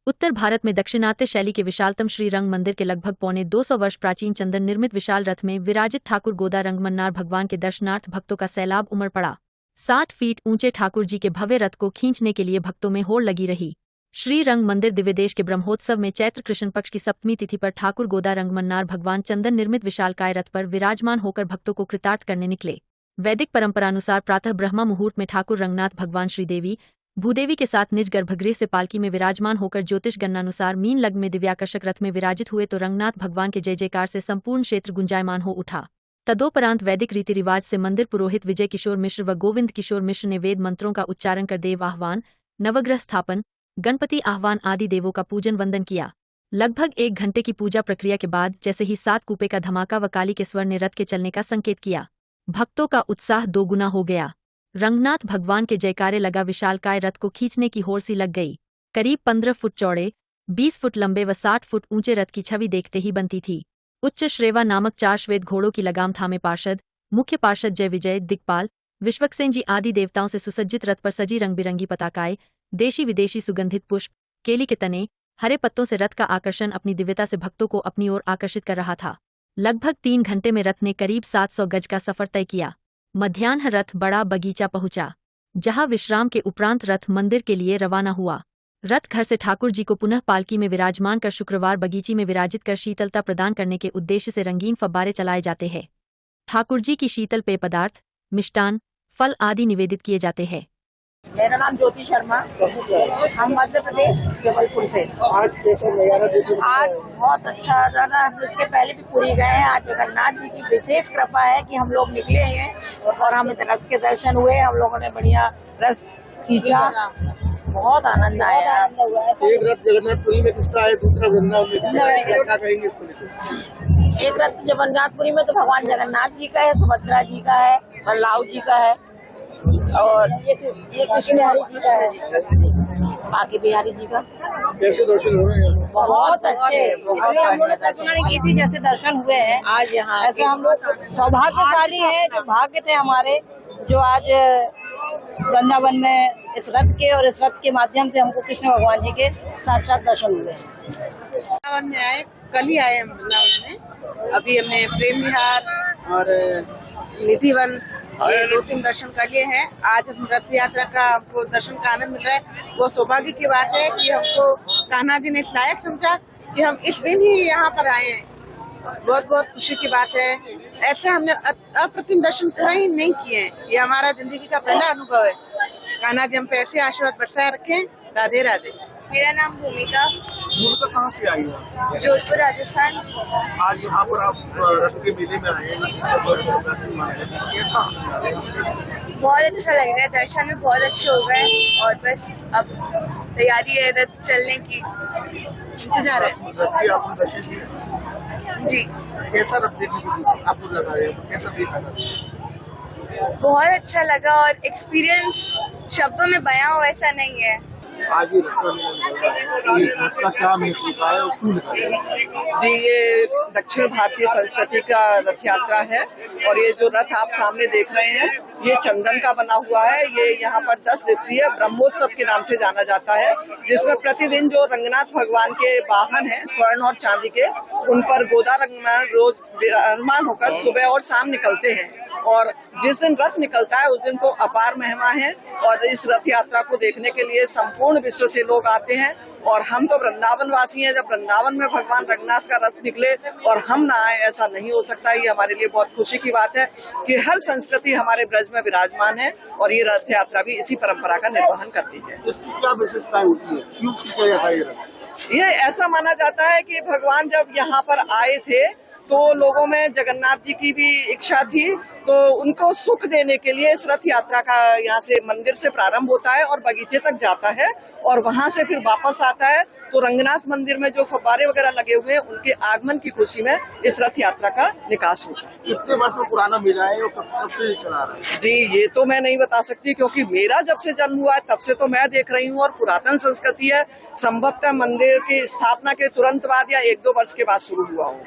उत्तर भारत में दक्षिणात्य शैली के विशालतम श्री रंग मंदिर के लगभग पौने 200 वर्ष प्राचीन चंदन निर्मित विशाल रथ में विराजित ठाकुर गोदा रंगमन्नार भगवान के दर्शनार्थ भक्तों का सैलाब उमड़ पड़ा। 60 फीट ऊंचे ठाकुर जी के भव्य रथ को खींचने के लिए भक्तों में होड़ लगी रही। श्री रंग मंदिर दिव्यदेश के ब्रह्मोत्सव में चैत्र कृष्ण पक्ष की सप्तमी तिथि पर ठाकुर गोदा रंगमन्नार भगवान चंदन निर्मित विशालकाय रथ पर विराजमान होकर भक्तों को कृतार्थ करने निकले। वैदिक परंपरानुसार प्रातः ब्रह्मा मुहूर्त में ठाकुर रंगनाथ भगवान श्रीदेवी भूदेवी के साथ निज गर्भगृह से पालकी में विराजमान होकर ज्योतिष गणनानुसार मीन लग्न में दिव्याकर्षक रथ में विराजित हुए तो रंगनाथ भगवान के जय जयकार से संपूर्ण क्षेत्र गुंजायमान हो उठा। तदोपरांत वैदिक रीति रिवाज से मंदिर पुरोहित विजय किशोर मिश्र व गोविंद किशोर मिश्र ने वेद मंत्रों का उच्चारण कर देव आह्वान, नवग्रह स्थापन, गणपति आह्वान आदि देवों का पूजन वंदन किया। लगभग 1 घंटे की पूजा प्रक्रिया के बाद जैसे ही 7 कूपे का धमाका व काली के स्वर ने रथ के चलने का संकेत किया, भक्तों का उत्साह दोगुना हो गया। रंगनाथ भगवान के जयकारे लगा विशालकाय रथ को खींचने की होड़ सी लग गई। करीब 15 फुट चौड़े, 20 फुट लंबे व 60 फुट ऊंचे रथ की छवि देखते ही बनती थी। उच्च श्रेवा नामक 4 श्वेत घोड़ों की लगाम थामे पार्षद, मुख्य पार्षद जय विजय, दिक्पाल, विश्वक्सेन जी आदि देवताओं से सुसज्जित रथ पर सजी रंग बिरंगी पताकाएं, देशी विदेशी सुगंधित पुष्प, केली के तने, हरे पत्तों से रथ का आकर्षण अपनी दिव्यता से भक्तों को अपनी ओर आकर्षित कर रहा था। लगभग 3 घंटे में रथ ने करीब 700 गज का सफर तय किया। मध्याह्न रथ बड़ा बगीचा पहुंचा, जहां विश्राम के उपरांत रथ मंदिर के लिए रवाना हुआ। रथ घर से ठाकुर जी को पुनः पालकी में विराजमान कर शुक्रवार बगीचे में विराजित कर शीतलता प्रदान करने के उद्देश्य से रंगीन फव्वारे चलाए जाते हैं। ठाकुर जी की शीतल पेय पदार्थ, मिष्टान, फल आदि निवेदित किए जाते हैं। मेरा नाम ज्योति शर्मा, हम मध्य प्रदेश जबलपुर से। आज कैसा नजारा देखने को आज बहुत अच्छा रहा। हम इसके पहले भी पुरी गए हैं। आज जगन्नाथ जी की विशेष कृपा है कि हम लोग निकले हैं और हमें रथ के दर्शन हुए। हम लोगों ने बढ़िया रथ खींचा, बहुत आनंद आया। एक रथ जगन्नाथपुरी में किसका है, दूसरा वृंदावन में, क्या कहेंगे इसको लेकर? एक रथ जगन्नाथपुरी में तो भगवान जगन्नाथ जी का है, सुभद्रा जी का है, बलराव जी का है और ये कृष्ण जी का है, बाकी बिहारी जी का। कैसे दर्शन हो रहे हैं? बहुत अच्छे, बहुत हम लोग की थी जैसे दर्शन हुए हैं आज यहाँ ऐसे हम लोग सौभाग्यशाली हैं, जो भाग्य थे हमारे, जो आज वृंदावन में इस रथ के और इस रथ के माध्यम से हमको कृष्ण भगवान जी के साक्षात दर्शन हुए। वृंदावन में आए, कल ही आए हम वृंदावन में। अभी हमने प्रेम विहार और निधिवन ये 2-3 दर्शन कर लिए हैं। आज हम रथ यात्रा का हमको दर्शन का आनंद मिल रहा है। वो सौभाग्य की बात है कि हमको कान्हा जी ने इस लायक समझा कि हम इस दिन ही यहाँ पर आए हैं। बहुत बहुत खुशी की बात है। ऐसे हमने अप्रतिम दर्शन कहीं नहीं किए हैं। ये हमारा जिंदगी का पहला अनुभव है। कान्हा जी हम पे ऐसे आशीर्वाद बरसाए रखें। राधे राधे। मेरा नाम भूमिका, कहाँ से आई है? जोधपुर राजस्थान। आज यहाँ पर आप रथ के मेले में आए हैं, कैसा? बहुत अच्छा लग रहा है, दर्शन में बहुत अच्छे हो गए और बस अब तैयारी है रथ चलने की। इंतजार है। रथ के आपने दर्शन किए? जी कैसा रथ देखने को आपको लगा है, कैसा देखा? बहुत अच्छा लगा और एक्सपीरियंस शब्दों में बयां हो ऐसा नहीं है। आज ये रथ का क्या महत्व है और क्यों निकाला? जी, ये दक्षिण भारतीय संस्कृति का रथ यात्रा है और ये जो रथ आप सामने देख रहे हैं ये चंदन का बना हुआ है। ये यहाँ पर 10 दिवसीय ब्रह्मोत्सव के नाम से जाना जाता है, जिसमें प्रतिदिन जो रंगनाथ भगवान के वाहन हैं स्वर्ण और चांदी के, उन पर गोदा रंगनाथ रोज विराजमान होकर सुबह और शाम निकलते हैं। और जिस दिन रथ निकलता है उस दिन तो अपार महिमा है और इस रथ यात्रा को देखने के लिए संपूर्ण विश्व से लोग आते हैं। और हम तो वृंदावन वासी हैं, जब वृंदावन में भगवान रंगनाथ का रथ निकले और हम ना आए, ऐसा नहीं हो सकता। ये हमारे लिए बहुत खुशी की बात है कि हर संस्कृति हमारे ब्रज में विराजमान है और ये रथ यात्रा भी इसी परंपरा का निर्वहन करती है। इसकी क्या विशेषताएं होती है, क्यों खींचा जाता है ये रथ? ये ऐसा माना जाता है कि भगवान जब यहाँ पर आए थे तो लोगों में जगन्नाथ जी की भी इच्छा थी, तो उनको सुख देने के लिए इस रथ यात्रा का यहाँ से मंदिर से प्रारंभ होता है और बगीचे तक जाता है और वहाँ से फिर वापस आता है। तो रंगनाथ मंदिर में जो फव्वारे वगैरह लगे हुए हैं उनके आगमन की खुशी में इस रथ यात्रा का निकास होता है। कितने वर्षों पुराना मेला है और कब से चला रहा है? जी, ये तो मैं नहीं बता सकती क्योंकि मेरा जब से जन्म हुआ है तब से तो मैं देख रही हूँ और पुरातन संस्कृति है। संभवतः मंदिर की स्थापना के तुरंत बाद या 1-2 वर्ष के बाद शुरू हुआ हो।